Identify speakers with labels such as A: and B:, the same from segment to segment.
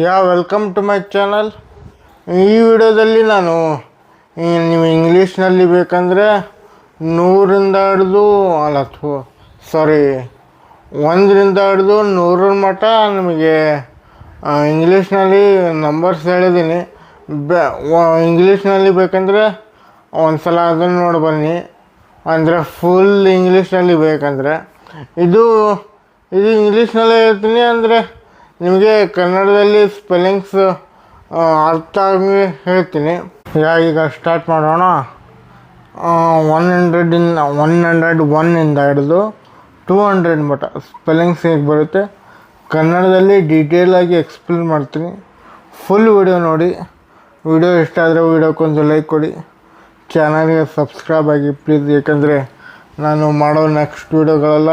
A: Welcome to my channel. ಈ ವಿಡಿಯೋದಲ್ಲಿ ನಾನು ನೀವು ಇಂಗ್ಲೀಷ್ನಲ್ಲಿ ಬೇಕಂದರೆ 100ರಿಂದ ಹಿಡಿದು ಒಂದರಿಂದ ಹಿಡಿದು 100 ಮಟ್ಟ ನಿಮಗೆ ಇಂಗ್ಲೀಷ್ನಲ್ಲಿ ನಂಬರ್ಸ್ ಹೇಳಿದ್ದೀನಿ. ಇಂಗ್ಲೀಷ್ನಲ್ಲಿ ಬೇಕಂದರೆ ಒಂದು ಸಲ ಅದನ್ನು ನೋಡಿ ಬನ್ನಿ. ಅಂದರೆ ಫುಲ್ ಇಂಗ್ಲೀಷ್ನಲ್ಲಿ ಬೇಕಂದರೆ ಇದು ಇಂಗ್ಲೀಷ್ನಲ್ಲೇ ಹೇಳ್ತೀನಿ. ಅಂದರೆ ನಿಮಗೆ ಕನ್ನಡದಲ್ಲಿ ಸ್ಪೆಲ್ಲಿಂಗ್ಸ್ ಅರ್ಥ ಆಗಿ ಹೇಳ್ತೀನಿ. ಈಗ ಸ್ಟಾರ್ಟ್ ಮಾಡೋಣ. 101ಇಂದ ಹಿಡಿದು 200 ಮಟ್ಟ ಸ್ಪೆಲ್ಲಿಂಗ್ಸ್ ಹೇಗೆ ಬರುತ್ತೆ ಕನ್ನಡದಲ್ಲಿ ಡೀಟೇಲಾಗಿ ಎಕ್ಸ್ಪ್ಲೇನ್ ಮಾಡ್ತೀನಿ. ಫುಲ್ ವಿಡಿಯೋ ನೋಡಿ. ವಿಡಿಯೋ ಇಷ್ಟ ಆದರೆ ವಿಡಿಯೋಕ್ಕೊಂದು ಲೈಕ್ ಕೊಡಿ, ಚಾನಲ್ಗೆ ಸಬ್ಸ್ಕ್ರೈಬ್ ಆಗಿ ಪ್ಲೀಸ್. ಏಕೆಂದರೆ ನಾನು ಮಾಡೋ ನೆಕ್ಸ್ಟ್ ವಿಡಿಯೋಗಳೆಲ್ಲ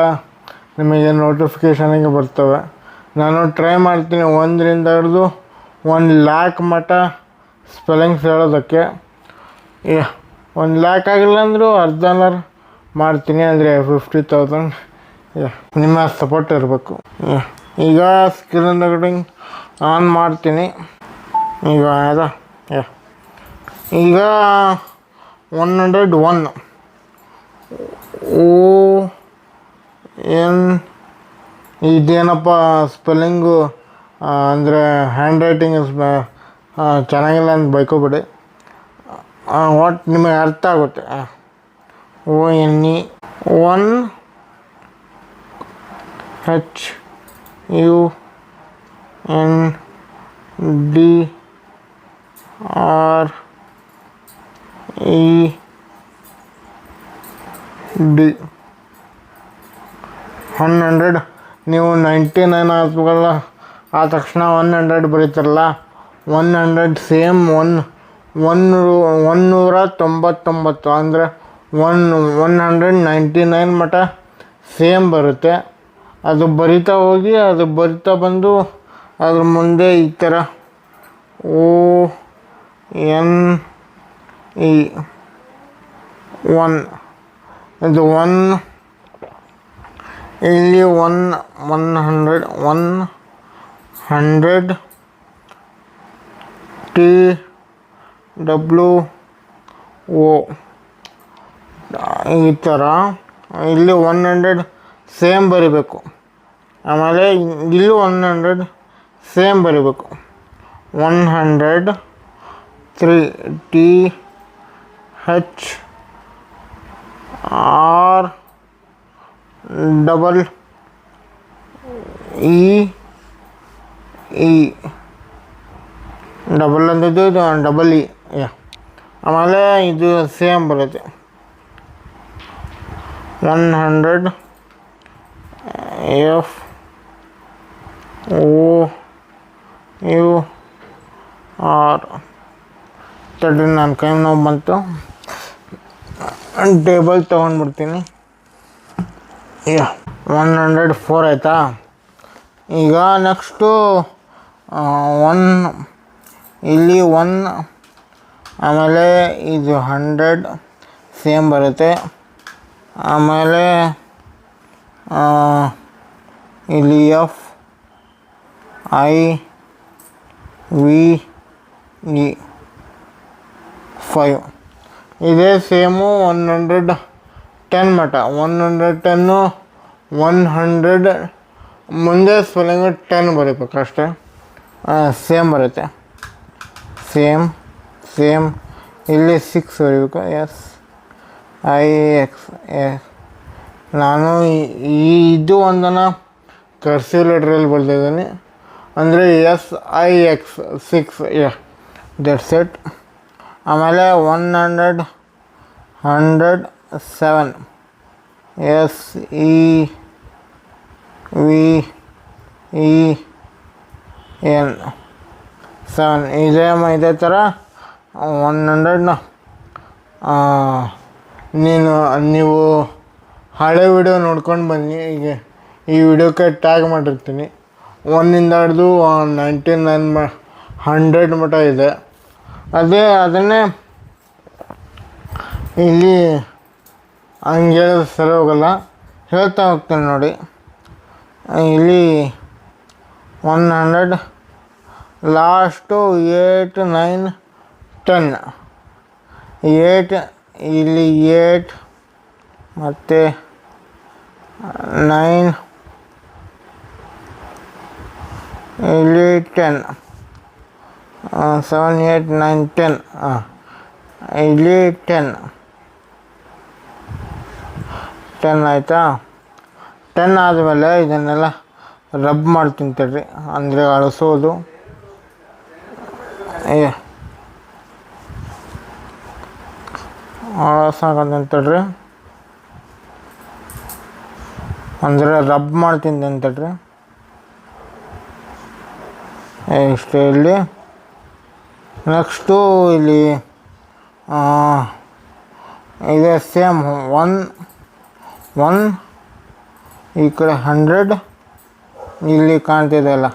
A: ನಿಮಗೆ ನೋಟಿಫಿಕೇಷನಿಗೆ ಬರ್ತವೆ. ನಾನು ಟ್ರೈ ಮಾಡ್ತೀನಿ 1ರಿಂದ ಹಿಡಿದು 1,00,000 ಮಟ್ಟ ಸ್ಪೆಲ್ಲಿಂಗ್ಸ್ ಹೇಳೋದಕ್ಕೆ. 1,00,000 ಆಗಿಲ್ಲ ಅಂದರೂ ಅರ್ಧನರ್ ಮಾಡ್ತೀನಿ, ಅಂದರೆ 50,000. ನಿಮ್ಮ ಸಪೋರ್ಟ್ ಇರಬೇಕು. ಈಗ ಸ್ಕ್ರೀನ್ ರೆಕಾರ್ಡಿಂಗ್ ಆನ್ ಮಾಡ್ತೀನಿ. ಈಗ 101 ಇದೇನಪ್ಪ ಸ್ಪೆಲ್ಲಿಂಗು, ಅಂದರೆ ಹ್ಯಾಂಡ್ ರೈಟಿಂಗ್ ಚೆನ್ನಾಗಿಲ್ಲ ಅಂತ ಬೈಕೋಬೇಡಿ. ಒಟ್ಟು ನಿಮಗೆ ಅರ್ಥ ಆಗುತ್ತೆ. ONE 1HUNDRED 100. ನೀವು 99 ಹಾಕ್ಬೇಕಲ್ಲ, ಆ ತಕ್ಷಣ 100 ಬರೀತಾರಲ್ಲ. 100 ಸೇಮ್ 199 ಅಂದರೆ 199 ಮಟ್ಟ ಸೇಮ್ ಬರುತ್ತೆ. ಅದು ಬರಿತಾ ಹೋಗಿ, ಅದು ಬರಿತಾ ಬಂದು ಅದ್ರ ಮುಂದೆ ಈ ಥರ ONE 1 ಇದು 1 ಇಲ್ಲಿ 100 TWO ಈ ಥರ. ಇಲ್ಲಿ 100 ಸೇಮ್ ಬರಿಬೇಕು. ಆಮೇಲೆ ಇಲ್ಲಿ 100 ಸೇಮ್ ಬರಿಬೇಕು. 103 THREE ಡಬಲ್ ಅಂದಿದ್ದು ಇದು ಡಬಲ್ ಇ. ಆಮೇಲೆ ಇದು ಸೇಮ್ ಬರುತ್ತೆ. 100 FOUR 13. ನನ್ನ ಕೈ ನೋವು ಬಂತು, ಟೇಬಲ್ ತೊಗೊಂಡ್ಬಿಡ್ತೀನಿ. 104 ಆಯಿತಾ. ಈಗ ನೆಕ್ಸ್ಟು 1 ಇಲ್ಲಿ 1 ಆಮೇಲೆ ಇದು 100 ಸೇಮ್ ಬರುತ್ತೆ. ಆಮೇಲೆ ಇಲ್ಲಿ FIVE 5 ಇದೇ ಸೇಮು. 110 ಮಟ್ಟ 110 100 ಮುಂದೆ ಸ್ಪೆಲ್ಲಿಂಗು 10 ಬರೀಬೇಕು ಅಷ್ಟೇ. ಸೇಮ್ ಬರುತ್ತೆ. ಸೇಮ್ ಇಲ್ಲಿ 6 ಬರೀಬೇಕು. SIX. ನಾನು ಇದು ಒಂದನ್ನು ಕರ್ಸಿವ್ ಲೆಟ್ರಲ್ಲಿ ಬರ್ತಿದ್ದೀನಿ, ಅಂದರೆ SIX 6. That's it. ಆಮೇಲೆ 107 SEVEN 7 ಇದೇ ಥರ 100ನ ನೀವು ಹಳೆ ವಿಡಿಯೋ ನೋಡ್ಕೊಂಡು ಬನ್ನಿ. ಈಗ ಈ ವಿಡಿಯೋಕ್ಕೆ ಟ್ಯಾಗ್ ಮಾಡಿರ್ತೀನಿ. 1ಇಂದ ಹಿಡಿದು 99 100 ಮಟ್ಟ ಇದೆ. ಅದನ್ನೇ ಇಲ್ಲಿ ಹಂಗೆ ಹೇಳಿದ್ರೆ ಸರಿ ಹೋಗಲ್ಲ, ಹೇಳ್ತಾ ಹೋಗ್ತೀನಿ ನೋಡಿ. ಇಲ್ಲಿ 100 ಲಾಸ್ಟು 8 9 10. 8 ಇಲ್ಲಿ 8 ಮತ್ತು 9 ಇಲ್ಲಿ 10. 7 8 9 10. ಇಲ್ಲಿ 10 ಆಯಿತಾ. 10 ಆದಮೇಲೆ ಇದನ್ನೆಲ್ಲ ರಬ್ ಮಾಡ್ತೀನಿ ತಡ್ರಿ, ಅಂದರೆ ಅಳಿಸೋದು. ಅಳಸಾಕಂತ ತಡ್ರಿ, ಅಂದರೆ ರಬ್ ಮಾಡ್ತೀನಿ ಅಂತಡ್ರಿ. ಇಷ್ಟೇ. ಇಲ್ಲಿ ನೆಕ್ಸ್ಟು ಇಲ್ಲಿ ಇದೆ ಸೇಮ್ 1 ಈ ಕಡೆ 100 ಇಲ್ಲಿ ಕಾಣ್ತಿದೆಯಲ್ಲ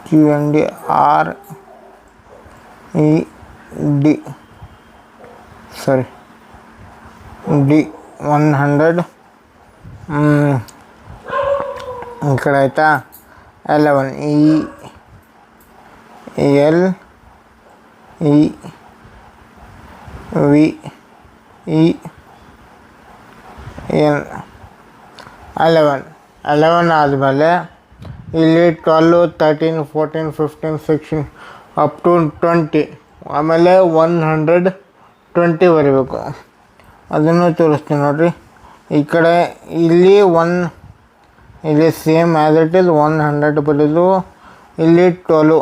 A: HUND RED ಸರಿ D 100. ಈ ಕಡೆ ಆಯಿತಾ. 11 11 ಆದಮೇಲೆ ಇಲ್ಲಿ 12 13 14 15 16 ಅಪ್ ಟು 20. ಆಮೇಲೆ 120 ಬರೀಬೇಕು. ಅದನ್ನು ತೋರಿಸ್ತೀನಿ ನೋಡಿರಿ. ಈ ಕಡೆ ಇಲ್ಲಿ ಇಲ್ಲಿ ಸೇಮ್ ಆ್ಯಸ್ ಇಟ್ ಇಸ್ 100 ಬರೋದು. ಇಲ್ಲಿ 12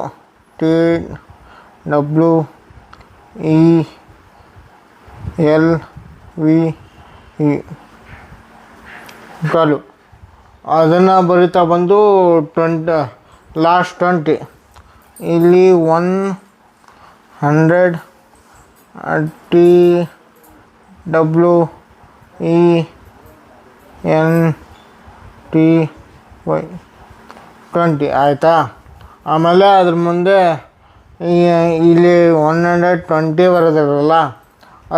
A: TWELVE 12 ಅದನ್ನು ಬರಿತಾ ಬಂದು 20 ಲಾಸ್ಟ್ 20. ಇಲ್ಲಿ 100 TWENTY 20 ಆಯಿತಾ. ಆಮೇಲೆ ಅದ್ರ ಮುಂದೆ ಇಲ್ಲಿ 120 ಬರೋದಿರಲ್ಲ,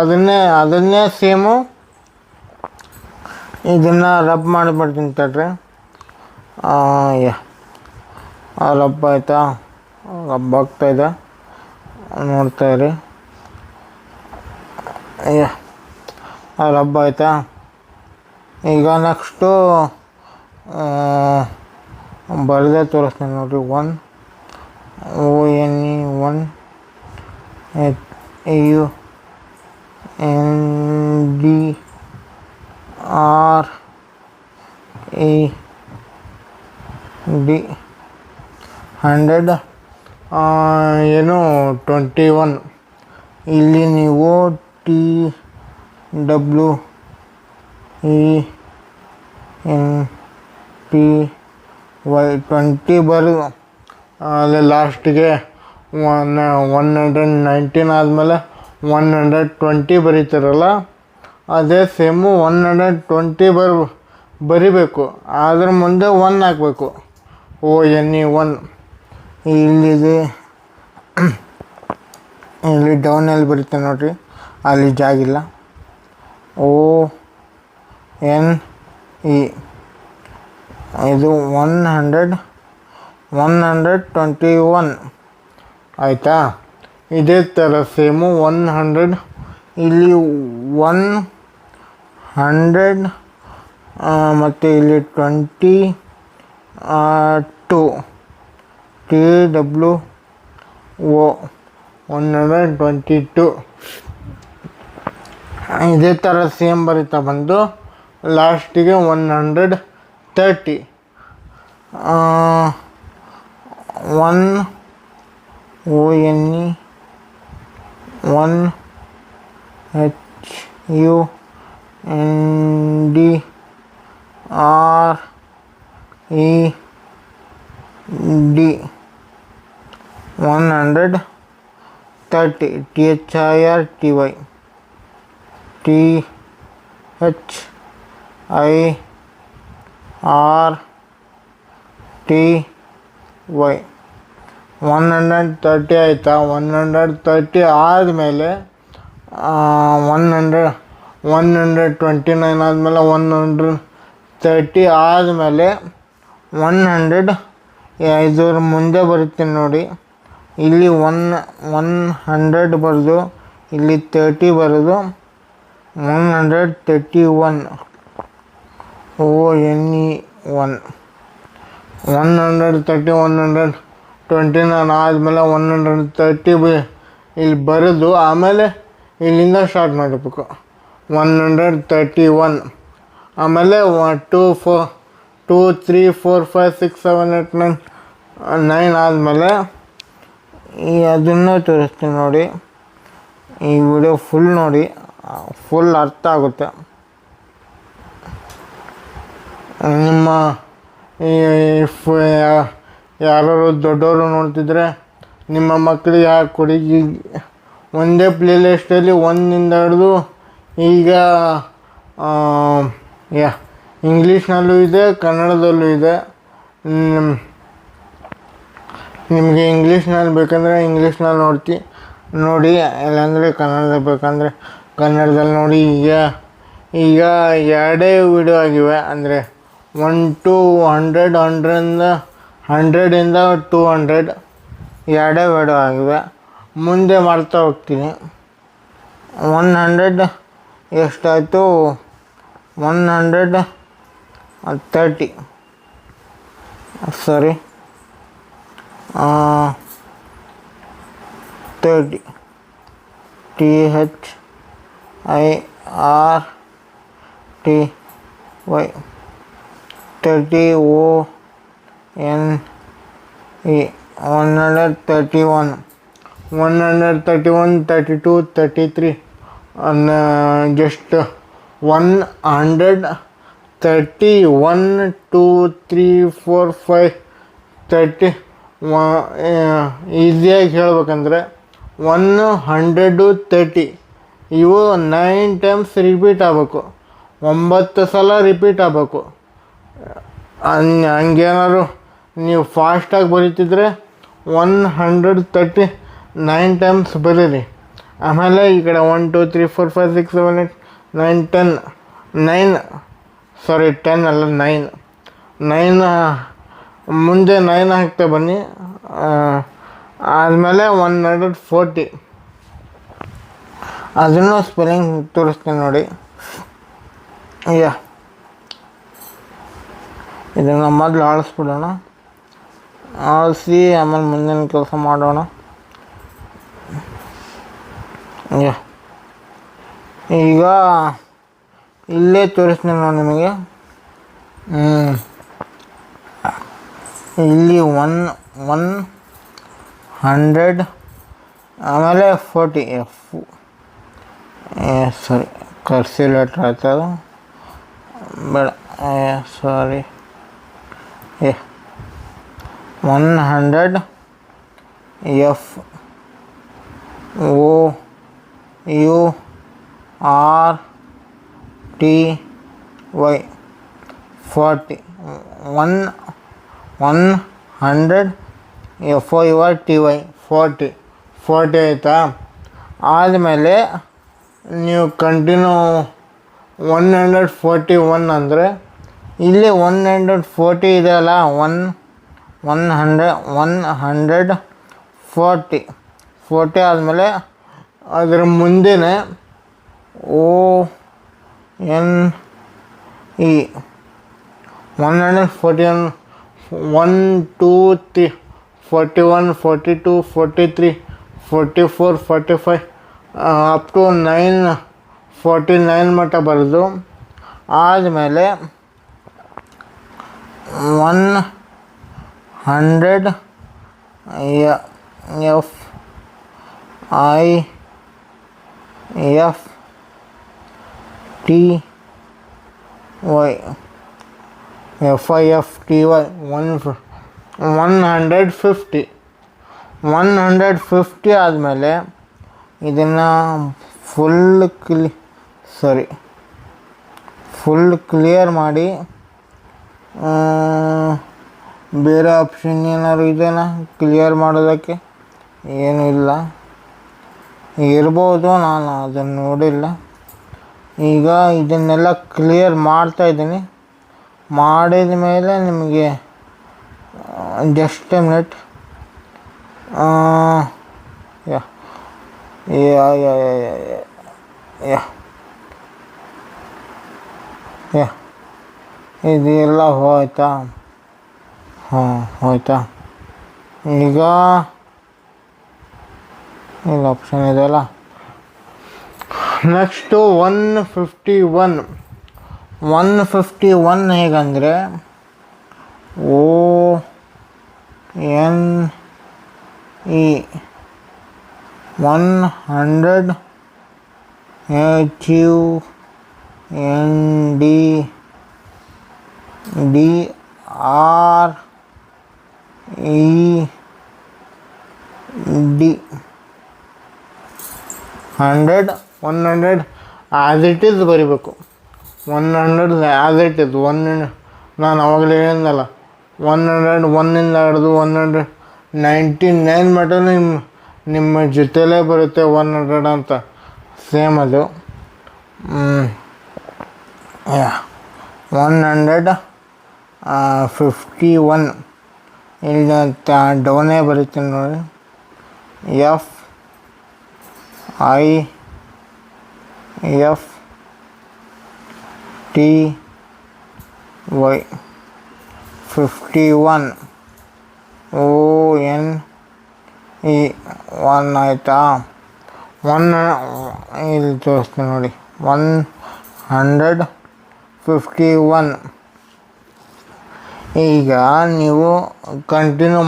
A: ಅದನ್ನೇ ಸೇಮು ಇದನ್ನು ರಬ್ ಮಾಡಿಬಿಡ್ತೀನಿ ತಡ್ರಿ. ರಬ್ ಆಯಿತಾ, ರಬ್ ಆಗ್ತಾಯಿದೆ ನೋಡ್ತಾಯಿರಿ. ರಬ್ ಆಯಿತಾ. ಈಗ ನೆಕ್ಸ್ಟು ಬರದೇ ತೋರಿಸ್ತೀನಿ ನೋಡಿರಿ. 1 ONE 1 HUND RED 100 ಏನು 21. ಇಲ್ಲಿ ನೀವು TWENTY 20 ಬರೋದು. ಅಲ್ಲಿ ಲಾಸ್ಟಿಗೆ 119 ಆದಮೇಲೆ 120 ಬರೀತಾರಲ್ಲ, ಅದೇ ಸೇಮು 120 ಬರಿಬೇಕು. ಅದ್ರ ಮುಂದೆ 1 ಹಾಕಬೇಕು. ONE 1 ಇಲ್ಲಿದೆ. ಇಲ್ಲಿ ಡೌನಲ್ಲಿ ಬರುತ್ತೆ ನೋಡಿರಿ, ಅಲ್ಲಿ ಜಾಗಿಲ್ಲ. ONE ಇದು 121 ಆಯಿತಾ. ಇದೇ ಥರ ಸೇಮು 100 ಇಲ್ಲಿ 100 ಮತ್ತು ಇಲ್ಲಿ 22 TWO 122 ಇದೇ ಥರ ಸೇಮ್ ಬರೀತಾ ಬಂದು ಲಾಸ್ಟಿಗೆ 130 1 ONE 1 HUND RED 130 THIRTY THIRTY 130 ಆಯಿತಾ. 130 ಆದಮೇಲೆ 129 ಆದಮೇಲೆ 130 ಆದಮೇಲೆ 100 ಇದರ ಮುಂದೆ ಬರುತ್ತೆ ನೋಡಿ, ಇಲ್ಲಿ 100 ಬರೆದು ಇಲ್ಲಿ 30 ಬರೆದು 131 ONE1 130 129 ಆದಮೇಲೆ 130 ಇಲ್ಲಿ ಬರೆದು ಆಮೇಲೆ ಇಲ್ಲಿಂದ ಸ್ಟಾರ್ಟ್ ಮಾಡಬೇಕು. 131 ಆಮೇಲೆ 2 3 4 5 6 7 8 9 ಆದಮೇಲೆ ಅದನ್ನು ತೋರಿಸ್ತೀನಿ ನೋಡಿ. ಈ ವಿಡಿಯೋ ಫುಲ್ ನೋಡಿ, ಫುಲ್ ಅರ್ಥ ಆಗುತ್ತೆ. ನಿಮ್ಮ ಯಾರು ದೊಡ್ಡವರು ನೋಡ್ತಿದ್ರೆ ನಿಮ್ಮ ಮಕ್ಕಳಿಗೆ ಹಾಕ್ಕೊಡಿ. ಒಂದೇ ಪ್ಲೇ ಲಿಸ್ಟಲ್ಲಿ 1 ಹಿಡಿದು ಈಗ ಇಂಗ್ಲೀಷ್ನಲ್ಲೂ ಇದೆ, ಕನ್ನಡದಲ್ಲೂ ಇದೆ. ನಿಮಗೆ ಇಂಗ್ಲೀಷ್ನಲ್ಲಿ ಬೇಕಂದರೆ ಇಂಗ್ಲೀಷ್ನಲ್ಲಿ ನೋಡಿ, ಇಲ್ಲಾಂದರೆ ಕನ್ನಡ ಬೇಕಂದರೆ ಕನ್ನಡದಲ್ಲಿ ನೋಡಿ. ಈಗ 2 ವಿಡಿಯೋ ಆಗಿವೆ, ಅಂದರೆ 1 to 100, 100ಇಂದ 200 2 ವಿಡಿಯೋ ಆಗಿವೆ. ಮುಂದೆ ಮಾಡ್ತಾ ಹೋಗ್ತೀನಿ. 100 ಎಷ್ಟಾಯಿತು? 130 ಸಾರಿ 30 THIRTY 30 ONE 131 32 33 just 131 2 3 4 5 30. ಈಸಿಯಾಗಿ ಹೇಳ್ಬೇಕಂದ್ರೆ 130 ಇವು 9 ಟೈಮ್ಸ್ ರಿಪೀಟ್ ಆಗಬೇಕು, 9 ಸಲ ರಿಪೀಟ್ ಆಗಬೇಕು. ಹಂಗೇನಾದ್ರು ನೀವು ಫಾಸ್ಟಾಗಿ ಬರೀತಿದ್ರೆ 139 ಟೈಮ್ಸ್ ಬರೀರಿ. ಆಮೇಲೆ ಈ ಕಡೆ 1 2 3 4 5 6 7 8 9 10 9 ಸಾರಿ 10 ಅಲ್ಲ 9 ಮುಂದೆ 9 ಹಾಕ್ತಾ ಬನ್ನಿ. ಆದಮೇಲೆ 140 ಅದನ್ನು ಸ್ಪೆಲ್ಲಿಂಗ್ ತೋರಿಸ್ತೀನಿ ನೋಡಿ. ಇದನ್ನು ಮೊದಲು ಆಳಿಸ್ಬಿಡೋಣ, ಆಳಿಸಿ ಆಮೇಲೆ ಮುಂದಿನ ಕೆಲಸ ಮಾಡೋಣ. ಈಗ ಇಲ್ಲೇ ತೋರಿಸ್ತೀನಿ ನೋಡಿ ನಿಮಗೆ. ಇಲ್ಲಿ 100 ಆಮೇಲೆ 40 ಸಾರಿ ಕರ್ಸಿ ಲೆಟ್ರ್ ಆಯ್ತದು ಬೇಡ, ಸಾರಿ 100 FOURTY 40 100 FOURTY 40 ಆಯಿತಾ. ಆದಮೇಲೆ ನೀವು ಕಂಟಿನ್ಯೂ 141 ಅಂದರೆ ಇಲ್ಲಿ 140 ಇದೆ ಅಲ್ಲ, 140 ಆದಮೇಲೆ ಅದರ ಮುಂದೆನೇ ONE 141 1 2 3 41 42 43 44 45 ಅಪ್ ಟು 949 ಮಟ್ಟ ಬರೆದು ಆದಮೇಲೆ 100 FIFTY 150 ಆದಮೇಲೆ ಇದನ್ನು ಫುಲ್ ಕ್ಲಿಯರ್ ಮಾಡಿ. ಬೇರೆ ಆಪ್ಷನ್ ಏನಾದ್ರು ಇದೆಯಾ ಕ್ಲಿಯರ್ ಮಾಡೋದಕ್ಕೆ? ಏನೂ ಇಲ್ಲ, ಇರ್ಬೋದು, ನಾನು ಅದನ್ನು ನೋಡಿಲ್ಲ. ಈಗ ಇದನ್ನೆಲ್ಲ ಕ್ಲಿಯರ್ ಮಾಡ್ತಾಯಿದ್ದೀನಿ. ಮಾಡಿದ ಮೇಲೆ ನಿಮಗೆ just a minute. Yeah, yeah, yeah, yeah, yeah, yeah, yeah. ಇದೆಲ್ಲ ಹೋಯ್ತಾ? ಹೋಯ್ತಾ? ಈಗ ಇಲ್ಲಿ ಆಪ್ಷನ್ ಇದೆಯಲ್ಲ, next 151 ಹೇಗಂದರೆ ONE 100 HUNDRED 100 as it is ಬರಿಬೇಕು. 100 ಆ್ಯಸ್ ಇಟ್ ಈಸ್. ನಾನು ಅವಾಗಲೇ ಹೇಳಿದ್ನಲ್ಲ, 101 ಹಿಡಿದು 199 ಮಟ್ಟ ನಿಮ್ಮ ಜೊತೆಲೇ ಬರುತ್ತೆ 100 ಅಂತ. ಸೇಮ್ ಅದು 151 ಇಲ್ಲಿ ಡೌನೇ ಬರೀತೀನಿ ನೋಡಿ. FIFTY 51 ONE 1 ಆಯಿತಾ. ಇಲ್ಲಿ ತೋರಿಸ್ತೀನಿ ನೋಡಿ, 151. ಈಗ ನೀವು ಕಂಟಿನ್ಯೂ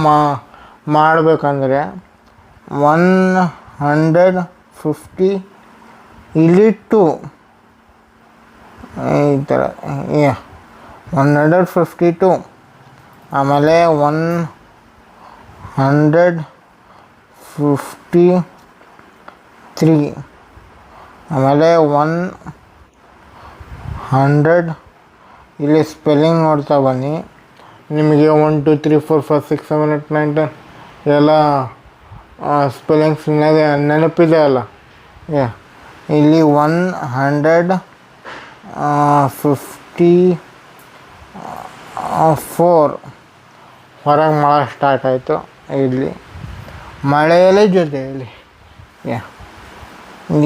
A: ಮಾಡಬೇಕಂದ್ರೆ 150 ಇಲ್ಲಿ 2 ಈ ಥರ 152, ಆಮೇಲೆ 153, ಆಮೇಲೆ 100. ಇಲ್ಲಿ ಸ್ಪೆಲ್ಲಿಂಗ್ ನೋಡ್ತಾ ಬನ್ನಿ, ನಿಮಗೆ 1 2 3 4 5 6 7 8 9 10 ಎಲ್ಲ ಸ್ಪೆಲ್ಲಿಂಗ್ಸ್ ನೆನಪಿದೆ ಅಲ್ಲ. ಇಲ್ಲಿ 154 ಹೊರಗೆ ಮಳೆ ಸ್ಟಾರ್ಟ್ ಆಯಿತು. ಇಲ್ಲಿ ಮಳೆಯಲ್ಲೇ ಜೊತೆಯಲ್ಲಿ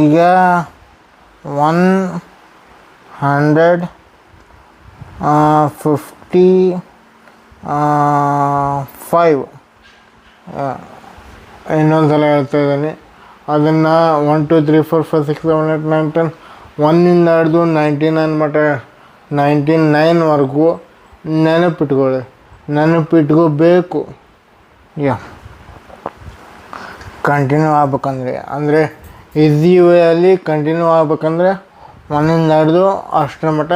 A: ಈಗ 155. ಇನ್ನೊಂದು ಸಲ ಹೇಳ್ತಾ ಇದ್ದೀನಿ ಅದನ್ನು. 1 2 3 4 5 6 7 8 9 10 1ಇಂದ ಹಿಡಿದು 99 ಮಟ್ಟ 99ವರೆಗೂ ನೆನಪಿಟ್ಕೋಬೇಕು. ಕಂಟಿನ್ಯೂ ಆಗ್ಬೇಕಂದ್ರೆ, ಅಂದರೆ ಈಸಿ ವೇಯಲ್ಲಿ ಕಂಟಿನ್ಯೂ ಆಗ್ಬೇಕಂದ್ರೆ 1ಇಂದ ಹಿಡಿದು ಅಷ್ಟರ ಮಟ್ಟ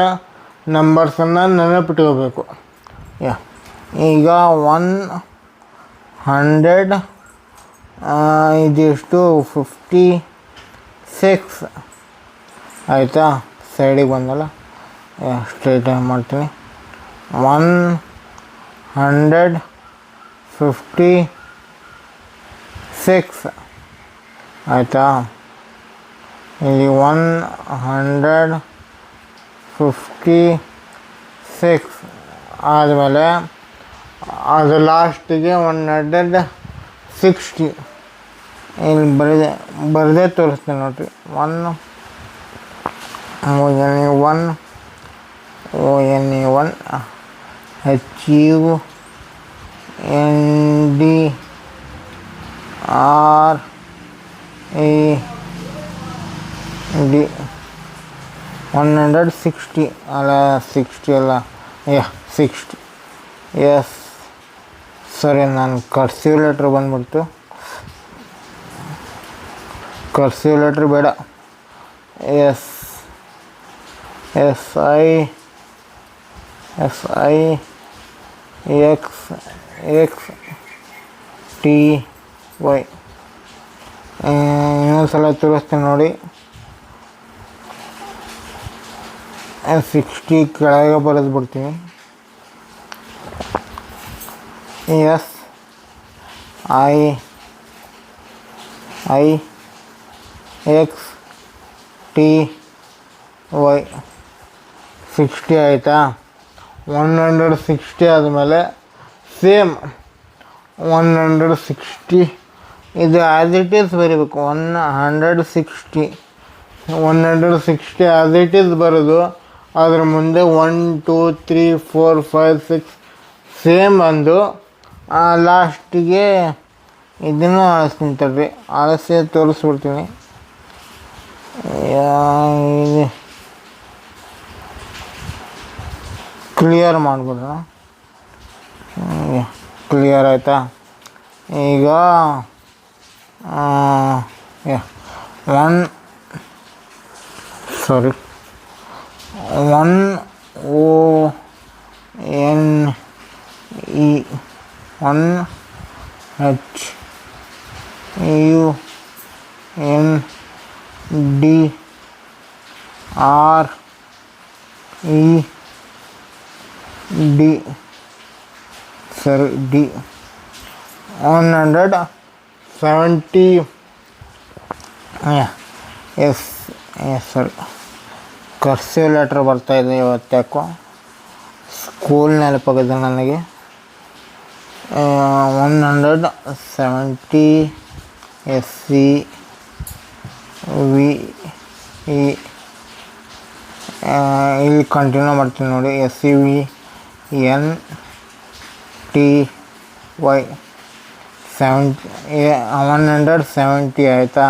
A: ನಂಬರ್ಸನ್ನು ನೆನಪಿಟ್ಕೋಬೇಕು. ಈಗ 100 ಇದಿಷ್ಟು 56 ಆಯಿತಾ. ಸೈಡಿಗೆ ಬಂದಲ್ಲ, ಸ್ಟ್ರೈಟಾಗಿ ಮಾಡ್ತೀನಿ. 156 ಆಯಿತಾ. ಇಲ್ಲಿ 156 ಆದಮೇಲೆ ಅದು ಲಾಸ್ಟಿಗೆ 160 ಇಲ್ಲಿ ಬರದೇ ತೋರಿಸ್ತೀನಿ ನೋಡಿರಿ. 1 ONE 1 HUNDRED 160 ಅಲ್ಲ 60 ಅಲ್ಲ 60. ಎಸ್ ಸರಿ, ನಾನು ಕರ್ಸಿವ್ ಲೆಟ್ರ್ ಬಂದ್ಬಿಡ್ತು. ಕರ್ಸಿವ್ ಲೆಟ್ರ್ ಬೇಡ. SIXXTY ಇನ್ನೊಂದ್ಸಲ ತೋರಿಸ್ತೀನಿ ನೋಡಿ. 60 ಕೆಳಗೆ ಬರೆದು ಬಿಡ್ತೀನಿ. SIXTY 60 ಆಯಿತಾ. 160 ಆದಮೇಲೆ ಸೇಮ್ 160 ಇದು ಆ್ಯಸ್ ಇಟ್ ಈಸ್ ಬರೀಬೇಕು. 160 ಆ್ಯಸ್ ಇಟ್ ಈಸ್ ಬರೋದು. ಅದ್ರ ಮುಂದೆ 1 2 3 4 5 6 ಸೇಮ್ ಅಂದು ಲಾಸ್ಟಿಗೆ ಇದನ್ನು ಅಳಿಸ್ತೀನಿ ತಡ್ರಿ. ಅಳಿಸಿ ತೋರಿಸ್ಬಿಡ್ತೀನಿ. ಇದು ಕ್ಲಿಯರ್ ಮಾಡಿಬಿಡ್ರ. ಕ್ಲಿಯರ್ ಆಯಿತಾ? ಈಗ 1 ONEHUNDRED ಸರಿ ಡಿ 170 ಎಸ್ ಸರಿ. ಕರ್ಸಿವ್ ಲೆಟ್ರ್ ಬರ್ತಾಯಿದೆ ಇವತ್ತು, ಯಾಕೋ ಸ್ಕೂಲ್ ನೆನಪಾಗಿದೆ ನನಗೆ. 170 SCVE ಇಲ್ಲಿ ಕಂಟಿನ್ಯೂ ಮಾಡ್ತೀನಿ ನೋಡಿ. SCVNTY 170 ಆಯಿತಾ.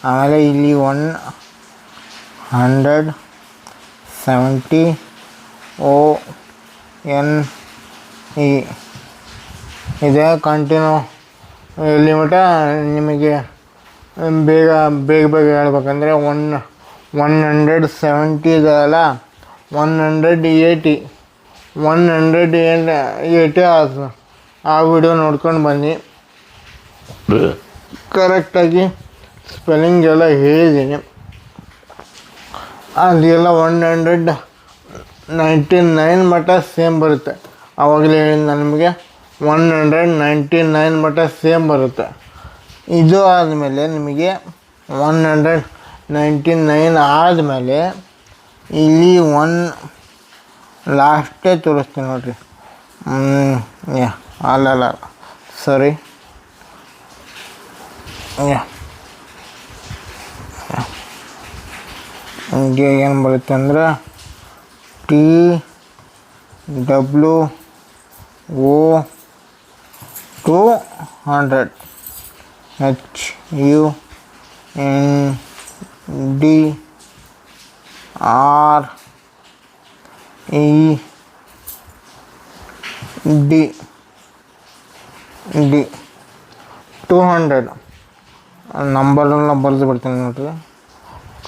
A: ಆಮೇಲೆ ಇಲ್ಲಿ 170 ONE ಇದೆ ಕಂಟಿನ್ಯೂ. ಇಲ್ಲಿ ಮಟ್ಟ ನಿಮಗೆ ಬೇಗ ಹೇಳ್ಬೇಕಂದ್ರೆ 170 ಇದೆಯಲ್ಲ, 180 ಆ ವಿಡಿಯೋ ನೋಡ್ಕೊಂಡು ಬನ್ನಿ. ಕರೆಕ್ಟಾಗಿ ಸ್ಪೆಲ್ಲಿಂಗ್ ಎಲ್ಲ ಹೇಳಿದ್ದೀನಿ. ಅದೆಲ್ಲ 199 ಮಟ್ಟ ಸೇಮ್ ಬರುತ್ತೆ. ಆವಾಗಲೇ ಹೇಳಿದ ನಿಮಗೆ 199 ಮಟ್ಟ ಸೇಮ್ ಬರುತ್ತೆ. ಇದು ಆದಮೇಲೆ ನಿಮಗೆ 199 ಆದಮೇಲೆ ಇಲ್ಲಿ 1 ಲಾಸ್ಟೇ ತೋರಿಸ್ತೀನಿ ನೋಡಿರಿ. ಅಲ್ಲ ಸರಿ. ಹೀಗೆ ಏನು ಬರುತ್ತೆ ಅಂದರೆ TWO 200 HUNDRED 200 ನಂಬರನ್ನ ಬರೆದು ಬಿಡ್ತೀನಿ ನೋಡಿರಿ.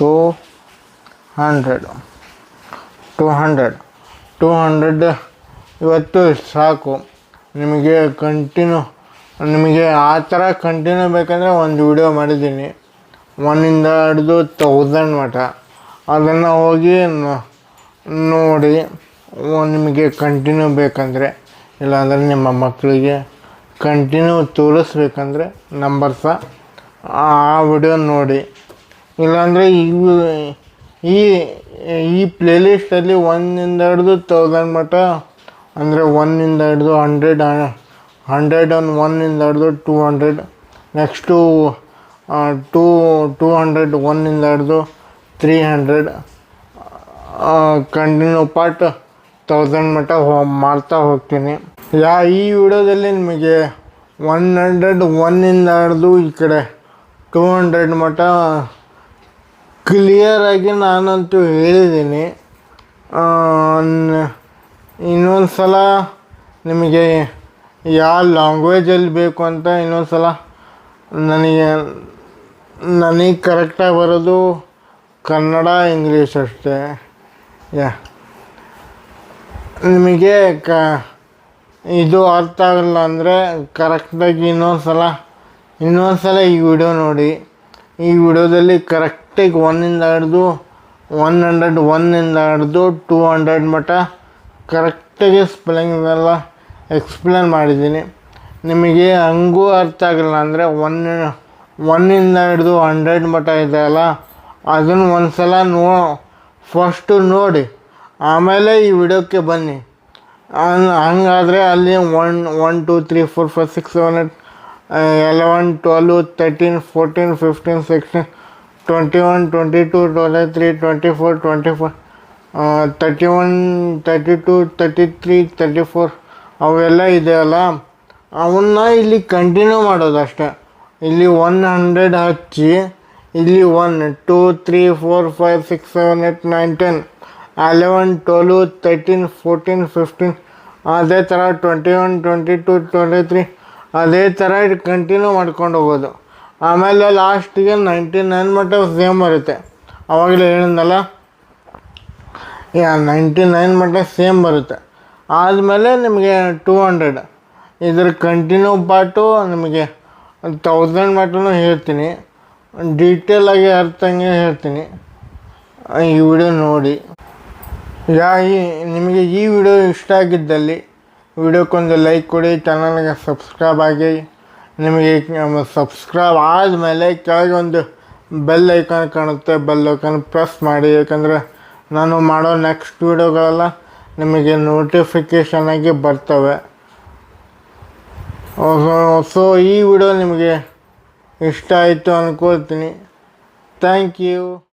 A: 200 ಇವತ್ತು ಸಾಕು. ನಿಮಗೆ ಆ ಥರ ಕಂಟಿನ್ಯೂ ಬೇಕಂದರೆ ಒಂದು ವಿಡಿಯೋ ಮಾಡಿದ್ದೀನಿ 1ಇಂದ ಹಿಡಿದು 1000 ಮಟ್ಟ. ಅದನ್ನು ಹೋಗಿ ನೋಡಿ. ನಿಮಗೆ ಕಂಟಿನ್ಯೂ ಬೇಕಂದರೆ, ಇಲ್ಲಾಂದರೆ ನಿಮ್ಮ ಮಕ್ಕಳಿಗೆ ಕಂಟಿನ್ಯೂ ತೋರಿಸ್ಬೇಕಂದ್ರೆ ನಂಬರ್ಸ ಆ ವಿಡಿಯೋ ನೋಡಿ. ಇಲ್ಲಾಂದರೆ ಈ ಪ್ಲೇಲಿಸ್ಟಲ್ಲಿ 1ಇಂದ ಹಿಡಿದು 1000 ಮಟ್ಟ ಅಂದರೆ 1ಇಂದ ಹಿಡಿದು 101ಇಂದ ಹಿಡಿದು 200, ನೆಕ್ಸ್ಟು 200 1ಇಂದ ಹಿಡಿದು 300 ಕಂಟಿನ್ಯೂ ಪಾರ್ಟ್ 1000 ಮಟ್ಟ ಮಾಡ್ತಾ ಹೋಗ್ತೀನಿ. ಈ ವಿಡಿಯೋದಲ್ಲಿ ನಿಮಗೆ 101ಇಂದ ಹಿಡಿದು ಈ ಕಡೆ 200 ಮಟ್ಟ ಕ್ಲಿಯರಾಗಿ ನಾನಂತೂ ಹೇಳಿದ್ದೀನಿ. ಇನ್ನೊಂದು ಸಲ ನಿಮಗೆ ಯಾವ ಲ್ಯಾಂಗ್ವೇಜಲ್ಲಿ ಬೇಕು ಅಂತ ಇನ್ನೊಂದು ಸಲ ನನಗೆ ಕರೆಕ್ಟಾಗಿ ಬರೋದು ಕನ್ನಡ, ಇಂಗ್ಲೀಷ್ ಅಷ್ಟೇ. ನಿಮಗೆ ಇದು ಅರ್ಥ ಆಗಲ್ಲ ಅಂದರೆ ಕರೆಕ್ಟಾಗಿ ಇನ್ನೊಂದು ಸಲ ಈ ವಿಡಿಯೋ ನೋಡಿ. ಈ ವಿಡಿಯೋದಲ್ಲಿ ಕರೆಕ್ಟಾಗಿ 1ಇಂದ ಹಿಡಿದು 101ಇಂದ ಹಿಡಿದು 200 ಮಟ್ಟ ಕರೆಕ್ಟಾಗಿ ಸ್ಪೆಲ್ಲಿಂಗ್ನೆಲ್ಲ ಎಕ್ಸ್ಪ್ಲೇನ್ ಮಾಡಿದ್ದೀನಿ. ನಿಮಗೆ ಹಂಗೂ ಅರ್ಥ ಆಗಲ್ಲ ಅಂದರೆ 1ಇಂದ ಹಿಡಿದು 100 ಮಟ್ಟ ಇದೆಯಲ್ಲ, ಅದನ್ನು ಒಂದು ಸಲ ಫಸ್ಟು ನೋಡಿ ಆಮೇಲೆ ಈ ವಿಡಿಯೋಕ್ಕೆ ಬನ್ನಿ. ಹಂಗಾದರೆ ಅಲ್ಲಿ 1 2 3 4 5 6 7 8 11 12 13 14 15 16 21 22 23 24 25 31 32 33 34 ಅವೆಲ್ಲ ಇದೆಯಲ್ಲ, ಅವನ್ನ ಇಲ್ಲಿ ಕಂಟಿನ್ಯೂ ಮಾಡೋದು ಅಷ್ಟೆ. ಇಲ್ಲಿ 100 ಹಚ್ಚಿ ಇಲ್ಲಿ 1 2 3 4 5 6 7 8 9 10 11 12 13 14 15 ಅದೇ ಥರ 21 22 23 ಅದೇ ಥರ ಕಂಟಿನ್ಯೂ ಮಾಡ್ಕೊಂಡು ಹೋಗೋದು. ಆಮೇಲೆ ಲಾಸ್ಟಿಗೆ 99 ಮಟ್ಟ ಸೇಮ್ ಬರುತ್ತೆ. ಆವಾಗಲೇ ಹೇಳಿದ್ನಲ್ಲ, 99 ಮಟ್ಟ ಸೇಮ್ ಬರುತ್ತೆ. ಆದಮೇಲೆ ನಿಮಗೆ 200 ಇದ್ರ ಕಂಟಿನ್ಯೂ ಪಾರ್ಟು ನಿಮಗೆ 1000 ಮಟ್ಟನೂ ಹೇಳ್ತೀನಿ, ಡೀಟೇಲಾಗಿ ಅರ್ಥಂಗೆ ಹೇಳ್ತೀನಿ. ಈ ವಿಡಿಯೋ ನೋಡಿ. ನಿಮಗೆ ಈ ವಿಡಿಯೋ ಇಷ್ಟ ಆಗಿದ್ದಲ್ಲಿ ವಿಡಿಯೋಕ್ಕೊಂದು ಲೈಕ್ ಕೊಡಿ, ಚಾನಲ್ಗೆ ಸಬ್ಸ್ಕ್ರೈಬ್ ಆಗಿ. ನಿಮಗೆ ಸಬ್ಸ್ಕ್ರೈಬ್ ಆದಮೇಲೆ ಕೆಳಗೆ ಒಂದು ಬೆಲ್ ಐಕಾನ್ ಕಾಣುತ್ತೆ, ಬೆಲ್ ಐಕಾನ್ ಪ್ರೆಸ್ ಮಾಡಿ. ಯಾಕಂದರೆ ನಾನು ಮಾಡೋ ನೆಕ್ಸ್ಟ್ ವಿಡಿಯೋಗಳೆಲ್ಲ ನಿಮಗೆ ನೋಟಿಫಿಕೇಷನ್ ಆಗಿ ಬರ್ತವೆ. ಸೊ ಈ ವಿಡಿಯೋ ನಿಮಗೆ ಇಷ್ಟ ಆಯಿತು ಅಂದ್ಕೊಳ್ತೀನಿ. Thank you.